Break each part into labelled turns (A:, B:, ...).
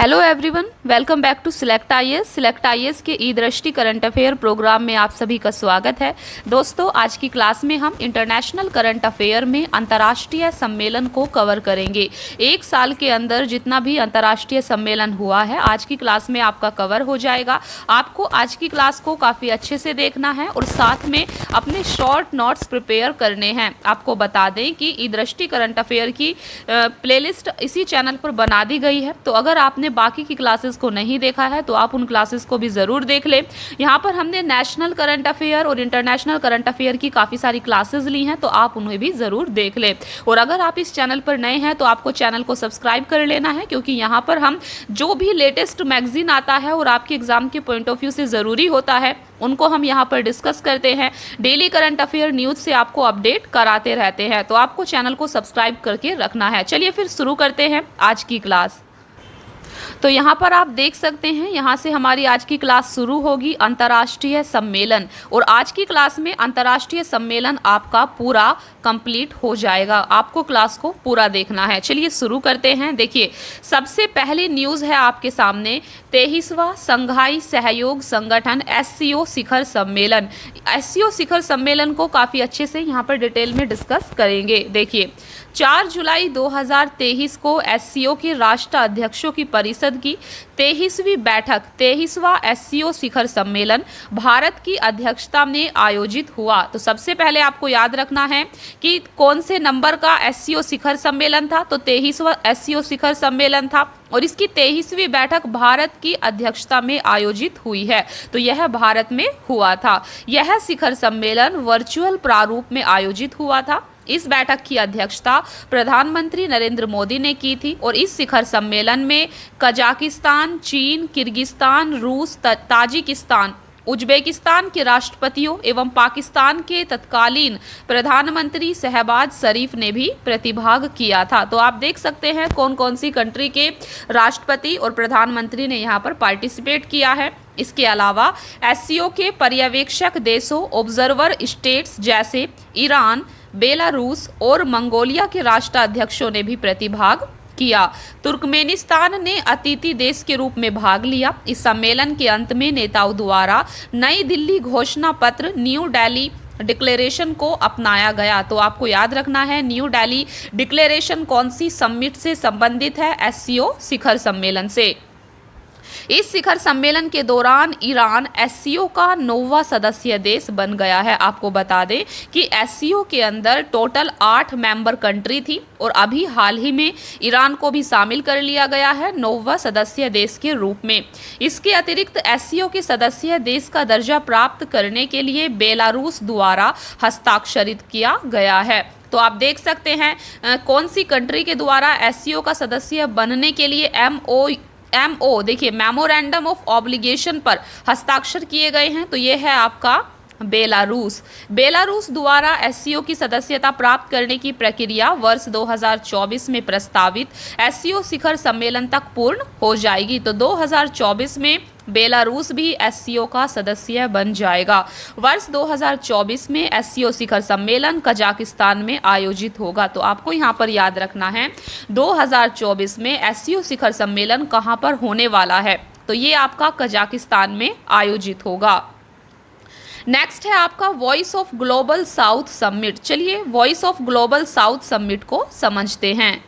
A: Hello everyone, welcome back to select IAS. Select IAS के ई दृष्टि करंट अफेयर प्रोग्राम में आप सभी का स्वागत है। दोस्तों, आज की क्लास में हम इंटरनेशनल करंट अफेयर में अंतर्राष्ट्रीय सम्मेलन को कवर करेंगे। एक साल के अंदर जितना भी अंतर्राष्ट्रीय सम्मेलन हुआ है, आज की क्लास में आपका कवर हो जाएगा। आपको आज की क्लास को काफ़ी अच्छे से देखना है और साथ में अपने शॉर्ट नोट्स प्रिपेयर करने हैं। आपको बता दें कि ई दृष्टि करंट अफेयर की प्लेलिस्ट इसी चैनल पर बना दी गई है, तो अगर आपने बाकी की क्लासेस को नहीं देखा है तो आप उन क्लासेस को भी ज़रूर देख लें। यहाँ पर हमने नेशनल करंट अफेयर और इंटरनेशनल करंट अफेयर की काफ़ी सारी क्लासेस ली हैं, तो आप उन्हें भी ज़रूर देख लें। और अगर आप इस चैनल पर नए हैं तो आपको चैनल को सब्सक्राइब कर लेना है, क्योंकि यहाँ पर हम जो भी लेटेस्ट मैगजीन आता है और आपके एग्जाम के पॉइंट ऑफ व्यू से ज़रूरी होता है, उनको हम यहाँ पर डिस्कस करते हैं। डेली करंट अफेयर न्यूज़ से आपको अपडेट कराते रहते हैं, तो आपको चैनल को सब्सक्राइब करके रखना है। चलिए फिर शुरू करते हैं आज की क्लास। तो यहाँ पर आप देख सकते हैं, यहाँ से हमारी आज की क्लास शुरू होगी अंतर्राष्ट्रीय सम्मेलन, और आज की क्लास में अंतर्राष्ट्रीय सम्मेलन आपका पूरा कंप्लीट हो जाएगा। आपको क्लास को पूरा देखना है। चलिए शुरू करते हैं। देखिए, सबसे पहली न्यूज़ है आपके सामने 23वां संघाई सहयोग संगठन SCO शिखर सम्मेलन। SCO शिखर सम्मेलन को काफ़ी अच्छे से यहाँ पर डिटेल में डिस्कस करेंगे। देखिए, 4 जुलाई 2023 को SCO के राष्ट्र अध्यक्षों की परिषद की 23वीं बैठक 23वां SCO शिखर सम्मेलन भारत की अध्यक्षता में आयोजित हुआ। तो सबसे पहले आपको याद रखना है कि कौन से नंबर का SCO शिखर सम्मेलन था। तो 23वां SCO शिखर सम्मेलन था, और इसकी 23वीं बैठक भारत की अध्यक्षता में आयोजित हुई है। तो यह भारत में हुआ था। यह शिखर सम्मेलन वर्चुअल प्रारूप में आयोजित हुआ था। इस बैठक की अध्यक्षता प्रधानमंत्री नरेंद्र मोदी ने की थी, और इस शिखर सम्मेलन में कजाकिस्तान, चीन, किर्गिस्तान, रूस, ताजिकिस्तान, उज्बेकिस्तान के राष्ट्रपतियों एवं पाकिस्तान के तत्कालीन प्रधानमंत्री शहबाज शरीफ ने भी प्रतिभाग किया था। तो आप देख सकते हैं कौन कौन सी कंट्री के राष्ट्रपति और प्रधानमंत्री ने यहाँ पर पार्टिसिपेट किया है। इसके अलावा SCO के पर्यवेक्षक देशों ऑब्जर्वर स्टेट्स जैसे ईरान, बेलारूस और मंगोलिया के राष्ट्राध्यक्षों ने भी प्रतिभाग किया। तुर्कमेनिस्तान ने अतिथि देश के रूप में भाग लिया। इस सम्मेलन के अंत में नेताओं द्वारा नई दिल्ली घोषणा पत्र न्यू दिल्ली डिक्लेरेशन को अपनाया गया। तो आपको याद रखना है, न्यू दिल्ली डिक्लेरेशन कौन सी समिट से संबंधित है? SCO शिखर सम्मेलन से। इस शिखर सम्मेलन के दौरान ईरान SCO का 9वां सदस्य देश बन गया है। आपको बता दें कि SCO के अंदर टोटल 8 मेंबर कंट्री थी, और अभी हाल ही में ईरान को भी शामिल कर लिया गया है 9वां सदस्य देश के रूप में। इसके अतिरिक्त SCO के सदस्य देश का दर्जा प्राप्त करने के लिए बेलारूस द्वारा हस्ताक्षरित किया गया है। तो आप देख सकते हैं कौन सी कंट्री के द्वारा SCO का सदस्य बनने के लिए MO देखिए, मेमोरेंडम ऑफ ऑब्लिगेशन पर हस्ताक्षर किए गए हैं। तो ये है आपका बेलारूस। बेलारूस द्वारा SCO की सदस्यता प्राप्त करने की प्रक्रिया वर्ष 2024 में प्रस्तावित SCO शिखर सम्मेलन तक पूर्ण हो जाएगी। तो 2024 में बेलारूस भी SCO का सदस्य बन जाएगा। वर्ष 2024 में SCO शिखर सम्मेलन कजाकिस्तान में आयोजित होगा। तो आपको यहाँ पर याद रखना है 2024 में SCO शिखर सम्मेलन कहाँ पर होने वाला है। तो ये आपका कजाकिस्तान में आयोजित होगा। नेक्स्ट है आपका voice of global south summit. चलिए voice of global south summit को समझते हैं।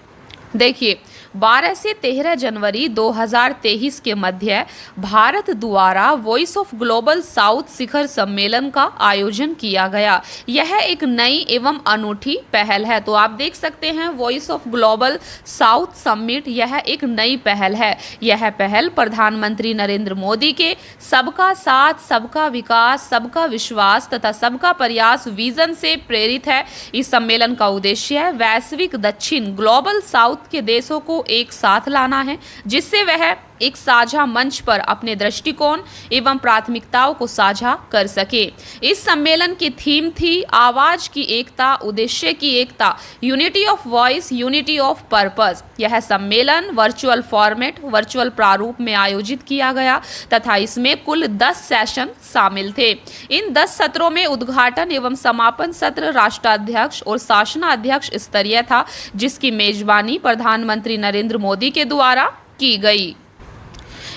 A: देखिए, 12 से 13 जनवरी 2023 के मध्य भारत द्वारा वॉइस ऑफ ग्लोबल साउथ शिखर सम्मेलन का आयोजन किया गया। यह एक नई एवं अनूठी पहल है। तो आप देख सकते हैं voice of global south summit, यह एक नई पहल है। यह पहल प्रधानमंत्री नरेंद्र मोदी के सबका साथ, सबका विकास, सबका विश्वास तथा सबका प्रयास विजन से प्रेरित है। इस सम्मेलन का उद्देश्य है वैश्विक दक्षिण ग्लोबल साउथ के देशों को एक साथ लाना है, जिससे वह एक साझा मंच पर अपने दृष्टिकोण एवं प्राथमिकताओं को साझा कर सके। इस सम्मेलन की थीम थी आवाज की एकता, उद्देश्य की एकता, unity of voice, unity of purpose. यह सम्मेलन वर्चुअल फॉर्मेट, वर्चुअल प्रारूप में आयोजित किया गया तथा इसमें कुल 10 सेशन शामिल थे। इन 10 सत्रों में उद्घाटन एवं समापन सत्र राष्ट्राध्यक्ष और शासनाध्यक्ष स्तरीय था, जिसकी मेजबानी प्रधानमंत्री नरेंद्र मोदी के द्वारा की गई।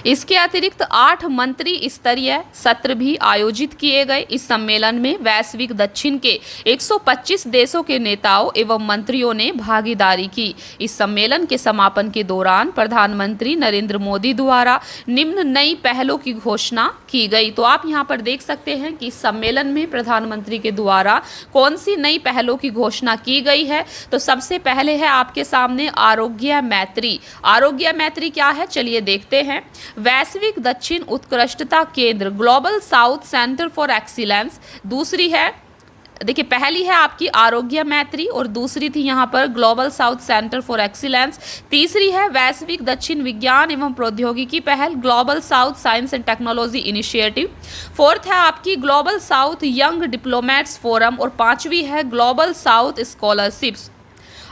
A: इसके अतिरिक्त 8 मंत्री स्तरीय सत्र भी आयोजित किए गए। इस सम्मेलन में वैश्विक दक्षिण के 125 देशों के नेताओं एवं मंत्रियों ने भागीदारी की। इस सम्मेलन के समापन के दौरान प्रधानमंत्री नरेंद्र मोदी द्वारा निम्न नई पहलों की घोषणा की गई। तो आप यहाँ पर देख सकते हैं कि इस सम्मेलन में प्रधानमंत्री के द्वारा कौन सी नई पहलों की घोषणा की गई है। तो सबसे पहले है आपके सामने आरोग्य मैत्री। आरोग्य मैत्री क्या है, चलिए देखते हैं। वैश्विक दक्षिण उत्कृष्टता केंद्र global south centre for excellence. दूसरी है, देखिए पहली है आपकी आरोग्य मैत्री और दूसरी थी यहाँ पर global south centre for excellence. तीसरी है वैश्विक दक्षिण विज्ञान एवं प्रौद्योगिकी पहल global south science and technology initiative. Fourth है आपकी global south young diplomats forum और पांचवी है ग्लोबल साउथ स्कॉलरशिप्स।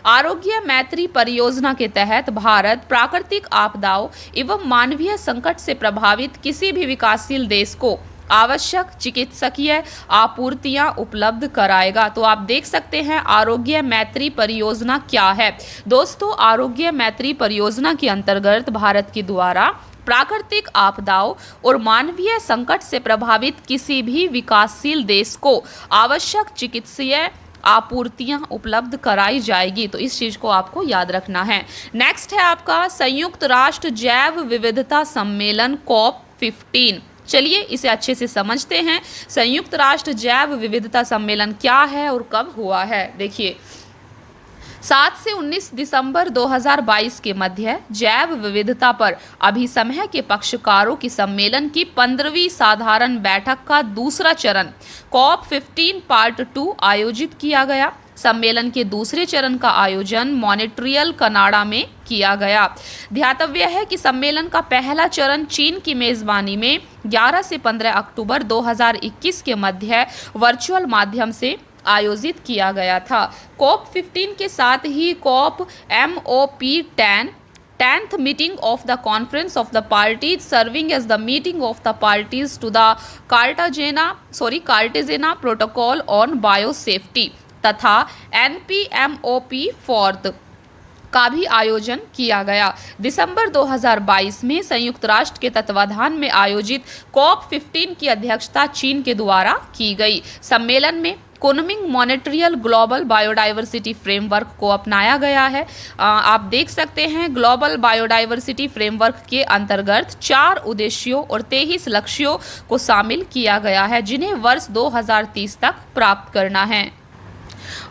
A: आरोग्य मैत्री परियोजना के तहत भारत प्राकृतिक आपदाओं एवं मानवीय संकट से प्रभावित किसी भी विकासशील देश को आवश्यक चिकित्सकीय आपूर्तियां उपलब्ध कराएगा। तो आप देख सकते हैं आरोग्य मैत्री परियोजना क्या है। दोस्तों, आरोग्य मैत्री परियोजना के अंतर्गत भारत के द्वारा प्राकृतिक आपदाओं और मानवीय संकट से प्रभावित किसी भी विकासशील देश को आवश्यक चिकित्सीय आपूर्तियां उपलब्ध कराई जाएगी। तो इस चीज को आपको याद रखना है। नेक्स्ट है आपका संयुक्त राष्ट्र जैव विविधता सम्मेलन COP15। चलिए इसे अच्छे से समझते हैं। संयुक्त राष्ट्र जैव विविधता सम्मेलन क्या है और कब हुआ है। देखिए 7 से 19 दिसंबर 2022 के मध्य जैव विविधता पर अभिसमय के पक्षकारों की सम्मेलन की 15वीं साधारण बैठक का दूसरा चरण COP15 पार्ट 2 आयोजित किया गया। सम्मेलन के दूसरे चरण का आयोजन मॉन्ट्रियल कनाडा में किया गया। ध्यातव्य है कि सम्मेलन का पहला चरण चीन की मेजबानी में 11 से 15 अक्टूबर 2021 के मध्य वर्चुअल माध्यम से आयोजित किया गया था। COP15 के साथ ही COP MOP10 10th meeting of the Conference of the Parties serving as the meeting of the parties to the Cartagena Protocol on Biosafety तथा NPMOP 4 का भी आयोजन किया गया। दिसंबर 2022 में संयुक्त राष्ट्र के तत्वाधान में आयोजित COP15 की अध्यक्षता चीन के द्वारा की गई। सम्मेलन में कुनमिंग मॉनेट्रियल ग्लोबल बायोडाइवर्सिटी फ्रेमवर्क को अपनाया गया है। आप देख सकते हैं ग्लोबल बायोडाइवर्सिटी फ्रेमवर्क के अंतर्गत 4 उद्देश्यों और 23 लक्ष्यों को शामिल किया गया है, जिन्हें वर्ष 2030 तक प्राप्त करना है।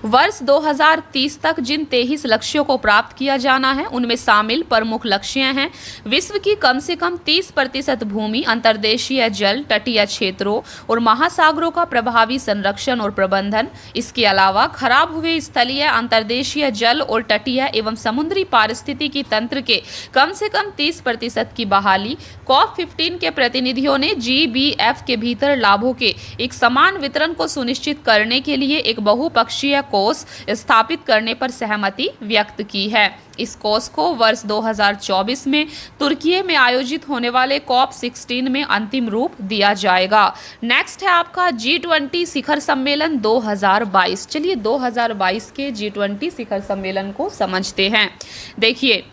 A: वर्ष 2030 तक जिन 23 लक्ष्यों को प्राप्त किया जाना है उनमें शामिल प्रमुख लक्ष्य हैं। विश्व की कम से कम 30% भूमि, अंतर्देशीय जल, तटीय क्षेत्रों और महासागरों का प्रभावी संरक्षण और प्रबंधन। इसके अलावा खराब हुए स्थलीय, अंतर्देशीय जल और तटीय एवं समुद्री पारिस्थितिकी तंत्र के कम से कम 30% की बहाली। COP15 के प्रतिनिधियों ने GBF के भीतर लाभों के एक समान वितरण को सुनिश्चित करने के लिए एक बहुपक्षीय कोष स्थापित करने पर सहमति व्यक्त की है। इस कोष को वर्ष 2024 में तुर्की में आयोजित होने वाले COP16 में अंतिम रूप दिया जाएगा। नेक्स्ट है आपका G20 शिखर सम्मेलन 2022। चलिए 2022 के G20 शिखर सम्मेलन को समझते हैं। देखिए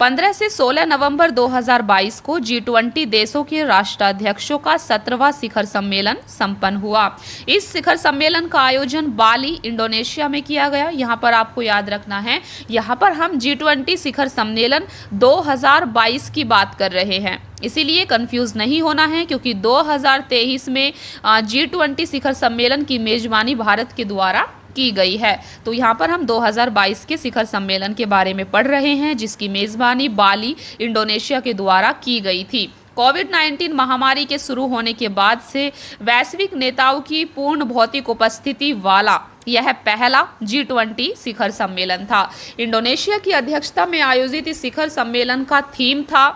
A: 15 से 16 नवंबर 2022 को G20 देशों के राष्ट्राध्यक्षों का 17वां शिखर सम्मेलन संपन्न हुआ। इस शिखर सम्मेलन का आयोजन बाली, इंडोनेशिया में किया गया। यहाँ पर आपको याद रखना है, यहाँ पर हम G20 शिखर सम्मेलन 2022 की बात कर रहे हैं, इसीलिए कंफ्यूज नहीं होना है, क्योंकि 2023 में G20 शिखर सम्मेलन की मेजबानी भारत के द्वारा की गई है। तो यहाँ पर हम 2022 के शिखर सम्मेलन के बारे में पढ़ रहे हैं, जिसकी मेजबानी बाली, इंडोनेशिया के द्वारा की गई थी। कोविड-19 महामारी के शुरू होने के बाद से वैश्विक नेताओं की पूर्ण भौतिक उपस्थिति वाला यह पहला G20 शिखर सम्मेलन था। इंडोनेशिया की अध्यक्षता में आयोजित इस शिखर सम्मेलन का थीम था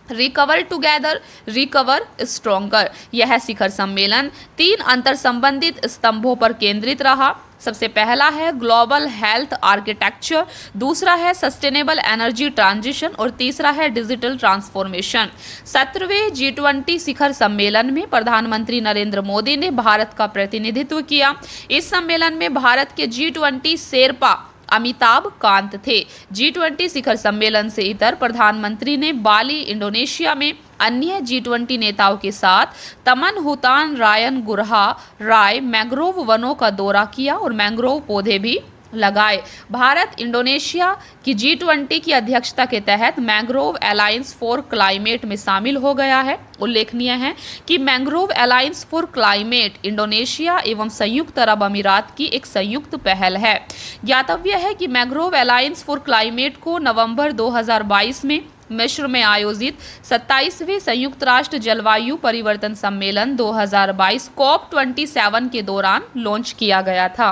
A: रिकवर टुगेदर, रिकवर स्ट्रॉन्गर। यह शिखर सम्मेलन 3 अंतर संबंधित स्तंभों पर केंद्रित रहा। सबसे पहला है ग्लोबल हेल्थ आर्किटेक्चर, दूसरा है सस्टेनेबल एनर्जी ट्रांजिशन और तीसरा है डिजिटल ट्रांसफॉर्मेशन। 17वें G20 शिखर सम्मेलन में प्रधानमंत्री नरेंद्र मोदी ने भारत का प्रतिनिधित्व किया। इस सम्मेलन में भारत के G20 शेरपा अमिताभ कांत थे। G20 शिखर सम्मेलन से इतर प्रधानमंत्री ने बाली, इंडोनेशिया में अन्य G20 नेताओं के साथ तमन हुतान रायन गुरहा राय मैंग्रोव वनों का दौरा किया और मैंग्रोव पौधे भी लगाए। भारत इंडोनेशिया की G20 की अध्यक्षता के तहत मैंग्रोव अलायंस फॉर क्लाइमेट में शामिल हो गया है। उल्लेखनीय है कि mangrove alliance for climate Indonesia एवं संयुक्त अरब अमीरात की एक संयुक्त पहल है। ज्ञातव्य है कि मैंग्रोव अलायंस फॉर क्लाइमेट को नवंबर 2022 में मिस्र में आयोजित 27वें संयुक्त राष्ट्र जलवायु परिवर्तन सम्मेलन 2022 COP27 के दौरान लॉन्च किया गया था।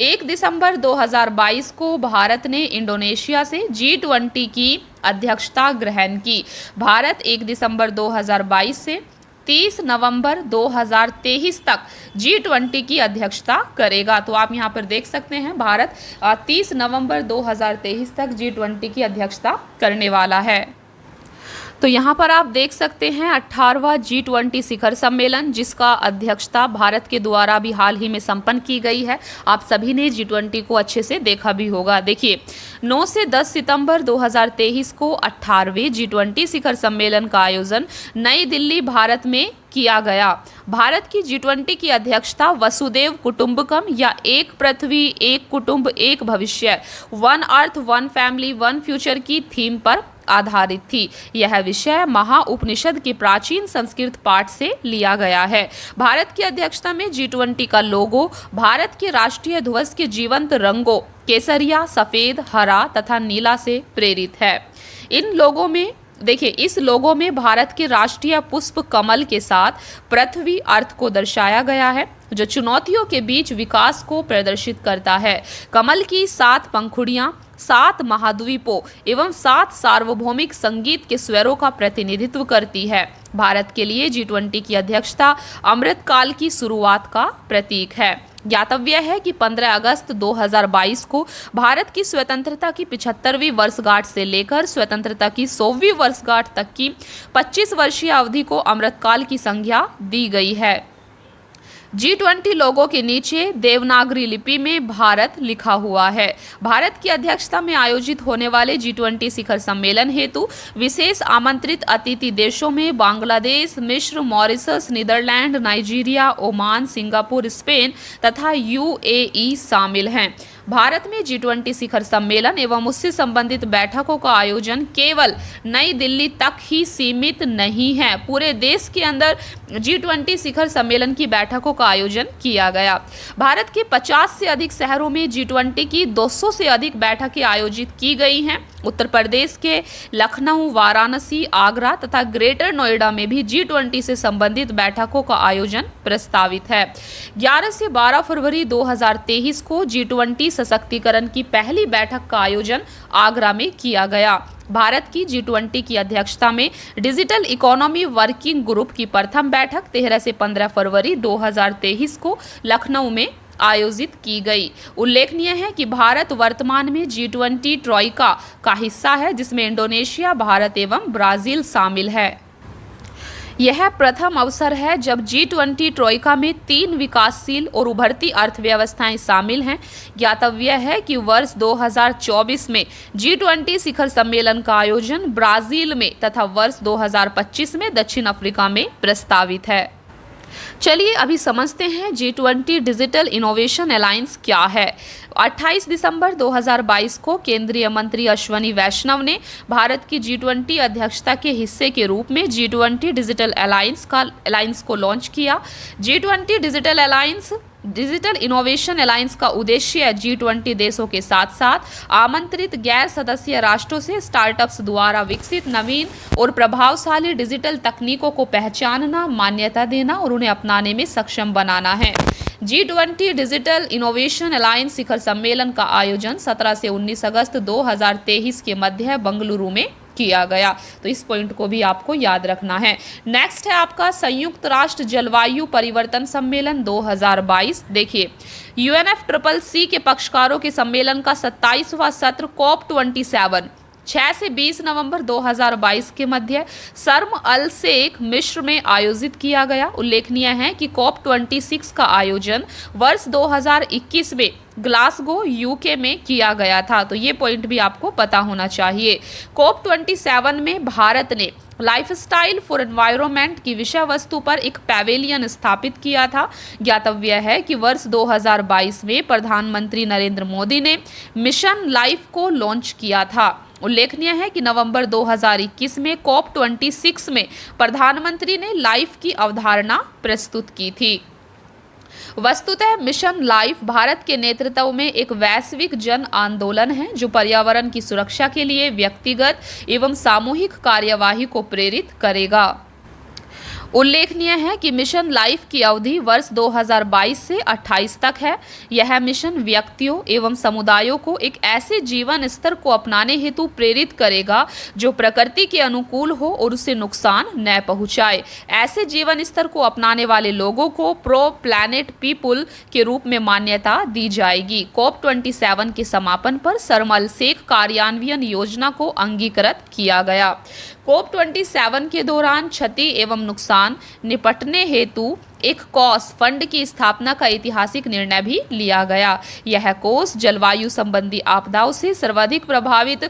A: 1 दिसंबर 2022 को भारत ने इंडोनेशिया से G20 की अध्यक्षता ग्रहण की। भारत 1 दिसंबर 2022 से 30 नवंबर 2023 तक G20 की अध्यक्षता करेगा। तो आप यहाँ पर देख सकते हैं भारत 30 नवंबर 2023 तक G20 की अध्यक्षता करने वाला है। तो यहाँ पर आप देख सकते हैं 18वां G20 शिखर सम्मेलन, जिसका अध्यक्षता भारत के द्वारा भी हाल ही में संपन्न की गई है। आप सभी ने G20 को अच्छे से देखा भी होगा। देखिए 9 से 10 सितंबर 2023 को 18वें G20 शिखर सम्मेलन का आयोजन नई दिल्ली भारत में किया गया। भारत की G20 की अध्यक्षता वसुदेव कुटुंबकम या एक पृथ्वी एक कुटुंब एक भविष्य, one earth one family one future की थीम पर आधारित थी। यह विषय महाउपनिषद के प्राचीन संस्कृत पाठ से लिया गया है। भारत की अध्यक्षता में G20 का लोगो भारत के राष्ट्रीय ध्वज के जीवंत रंगों केसरिया, सफेद, हरा तथा नीला से प्रेरित है। इस लोगो में भारत के राष्ट्रीय पुष्प कमल के साथ पृथ्वी अर्थ को दर्शाया गया है, जो चुनौतियों के बीच विकास को प्रदर्शित करता है। कमल की 7 पंखुड़ियां 7 महाद्वीपों एवं 7 सार्वभौमिक संगीत के स्वरों का प्रतिनिधित्व करती है। भारत के लिए G20 की अध्यक्षता अमृतकाल की शुरुआत का प्रतीक है। ज्ञातव्य है कि 15 अगस्त 2022 को भारत की स्वतंत्रता की 75वीं वर्षगांठ से लेकर स्वतंत्रता की 100वीं वर्षगांठ तक की 25 वर्षीय अवधि को अमृतकाल की संज्ञा दी गई है। G20 लोगों के नीचे देवनागरी लिपि में भारत लिखा हुआ है। भारत की अध्यक्षता में आयोजित होने वाले G20 शिखर सम्मेलन हेतु विशेष आमंत्रित अतिथि देशों में बांग्लादेश, मिस्र, Mauritius, Netherland, Nigeria, Oman, Singapore, Spain तथा UAE शामिल हैं। भारत में G20 शिखर सम्मेलन एवं उससे संबंधित बैठकों का आयोजन केवल नई दिल्ली तक ही सीमित नहीं है। पूरे देश के अंदर G20 शिखर सम्मेलन की बैठकों का आयोजन किया गया। भारत के 50 से अधिक शहरों में G20 की 200 से अधिक बैठकें आयोजित की गई हैं। उत्तर प्रदेश के लखनऊ, वाराणसी, आगरा तथा ग्रेटर नोएडा में भी G20 से संबंधित बैठकों का आयोजन प्रस्तावित है। 11 से 12 फरवरी 2023 को G20 सशक्तिकरण की पहली बैठक का आयोजन आगरा में किया गया। भारत की G20 की अध्यक्षता में डिजिटल इकोनॉमी वर्किंग ग्रुप की प्रथम बैठक 13 से 15 फरवरी 2023 को लखनऊ में आयोजित की गई। उल्लेखनीय है कि भारत वर्तमान में G20 ट्रॉइका का हिस्सा है, जिसमें इंडोनेशिया, भारत एवं ब्राजील शामिल है। यह प्रथम अवसर है जब G20 ट्रॉइका में 3 विकासशील और उभरती अर्थव्यवस्थाएं शामिल हैं। ज्ञातव्य है कि वर्ष 2024 में G20 शिखर सम्मेलन का आयोजन ब्राजील में तथा वर्ष 2025 में दक्षिण अफ्रीका में प्रस्तावित है। चलिए अभी समझते हैं G20 डिजिटल इनोवेशन अलायंस क्या है। 28 दिसंबर 2022 को केंद्रीय मंत्री अश्वनी वैष्णव ने भारत की G20 अध्यक्षता के हिस्से के रूप में G20 डिजिटल अलायंस को लॉन्च किया। G20 डिजिटल इनोवेशन अलायंस का उद्देश्य G20 देशों के साथ साथ आमंत्रित गैर सदस्य राष्ट्रों से स्टार्टअप्स द्वारा विकसित नवीन और प्रभावशाली डिजिटल तकनीकों को पहचानना, मान्यता देना और उन्हें अपनाने में सक्षम बनाना है। G20 डिजिटल इनोवेशन अलायंस शिखर सम्मेलन का आयोजन 17 से 19 अगस्त 2023 के मध्य बेंगलुरु में किया गया। तो इस पॉइंट को भी आपको याद रखना है। नेक्स्ट है आपका संयुक्त राष्ट्र जलवायु परिवर्तन सम्मेलन 2022। देखिए UNFCCC के पक्षकारों के सम्मेलन का 27वां सत्र COP27 6 से 20 नवंबर 2022 के मध्य शर्म अल शेख मिस्र में आयोजित किया गया। उल्लेखनीय है कि COP26 का आयोजन वर्ष 2021 में ग्लासगो UK में किया गया था। तो ये पॉइंट भी आपको पता होना चाहिए। COP27 में भारत ने लाइफस्टाइल फॉर एनवायरनमेंट की विषय वस्तु पर एक पैवेलियन स्थापित किया था। ज्ञातव्य है कि वर्ष 2022 में प्रधानमंत्री नरेंद्र मोदी ने मिशन लाइफ को लॉन्च किया था। उल्लेखनीय है कि नवंबर 2021 में COP26 में प्रधानमंत्री ने लाइफ की अवधारणा प्रस्तुत की थी। वस्तुतः मिशन लाइफ भारत के नेतृत्व में एक वैश्विक जन आंदोलन है जो पर्यावरण की सुरक्षा के लिए व्यक्तिगत एवं सामूहिक कार्यवाही को प्रेरित करेगा। उल्लेखनीय है कि मिशन लाइफ की अवधि वर्ष 2022 से 28 तक है। यह मिशन व्यक्तियों एवं समुदायों को एक ऐसे जीवन स्तर को अपनाने हेतु प्रेरित करेगा जो प्रकृति के अनुकूल हो और उसे नुकसान न पहुंचाए। ऐसे जीवन स्तर को अपनाने वाले लोगों को प्रो प्लैनेट पीपुल के रूप में मान्यता दी जाएगी। COP27 के समापन पर शर्म शेख कार्यान्वयन योजना को अंगीकृत किया गया। COP27 के दौरान क्षति एवं नुकसान निपटने हेतु एक कोष फंड की स्थापना का ऐतिहासिक निर्णय भी लिया गया। यह कोष जलवायु संबंधी आपदाओं से सर्वाधिक प्रभावित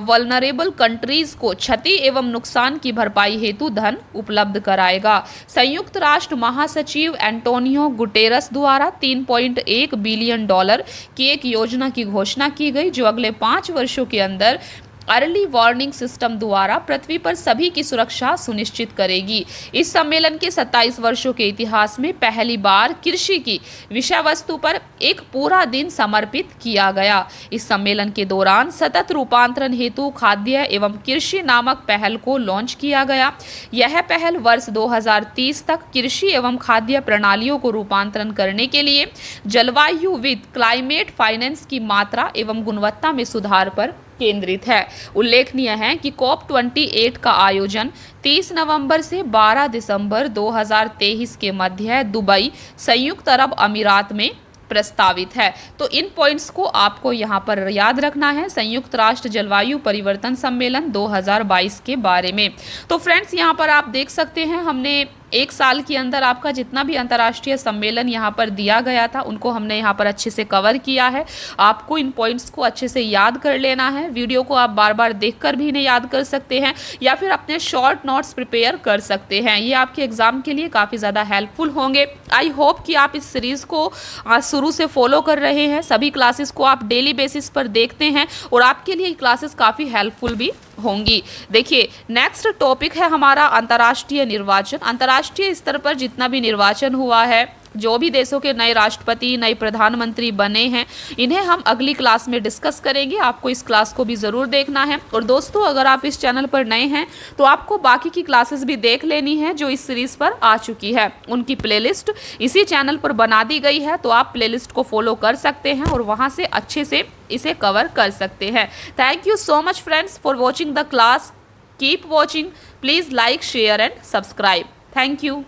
A: वल्नरेबल कंट्रीज को क्षति एवं नुकसान की भरपाई हेतु धन उपलब्ध कराएगा। संयुक्त राष्ट्र महासचिव एंटोनियो गुटेरस द्वारा $3.1 बिलियन की एक योजना की घोषणा की गई जो अगले 5 वर्षों के अंदर अर्ली वार्निंग सिस्टम द्वारा पृथ्वी पर सभी की सुरक्षा सुनिश्चित करेगी। इस सम्मेलन के 27 वर्षों के इतिहास में पहली बार कृषि की विषय वस्तु पर एक पूरा दिन समर्पित किया गया। इस सम्मेलन के दौरान सतत रूपांतरण हेतु खाद्य एवं कृषि नामक पहल को लॉन्च किया गया। यह पहल वर्ष 2030 तक कृषि एवं खाद्य प्रणालियों को रूपांतरण करने के लिए जलवायु वित्त क्लाइमेट फाइनेंस की मात्रा एवं गुणवत्ता में सुधार पर केंद्रित है। उल्लेखनीय है कि COP28 का आयोजन 30 नवंबर से 12 दिसंबर 2023 के मध्य दुबई, संयुक्त अरब अमीरात में प्रस्तावित है। तो इन पॉइंट्स को आपको यहाँ पर याद रखना है संयुक्त राष्ट्र जलवायु परिवर्तन सम्मेलन 2022 के बारे में। तो फ्रेंड्स यहाँ पर आप देख सकते हैं हमने 1 साल के अंदर आपका जितना भी अंतर्राष्ट्रीय सम्मेलन यहाँ पर दिया गया था उनको हमने यहाँ पर अच्छे से कवर किया है। आपको इन पॉइंट्स को अच्छे से याद कर लेना है। वीडियो को आप बार बार देखकर भी इन्हें याद कर सकते हैं या फिर अपने शॉर्ट नोट्स प्रिपेयर कर सकते हैं। ये आपके एग्जाम के लिए काफ़ी ज़्यादा हेल्पफुल होंगे। आई होप कि आप इस सीरीज़ को शुरू से फॉलो कर रहे हैं। सभी क्लासेस को आप डेली बेसिस पर देखते हैं और आपके लिए क्लासेस काफ़ी हेल्पफुल भी होंगी। देखिए नेक्स्ट टॉपिक है हमारा अंतर्राष्ट्रीय निर्वाचन। अंतर्राष्ट्रीय स्तर पर जितना भी निर्वाचन हुआ है, जो भी देशों के नए राष्ट्रपति, नए प्रधानमंत्री बने हैं, इन्हें हम अगली क्लास में डिस्कस करेंगे। आपको इस क्लास को भी ज़रूर देखना है। और दोस्तों अगर आप इस चैनल पर नए हैं तो आपको बाकी की क्लासेस भी देख लेनी है जो इस सीरीज़ पर आ चुकी है। उनकी प्लेलिस्ट इसी चैनल पर बना दी गई है, तो आप प्लेलिस्ट को फॉलो कर सकते हैं और वहाँ से अच्छे से इसे कवर कर सकते हैं। Thank you so much friends for watching the class. Keep watching. Please like, share and subscribe. Thank you.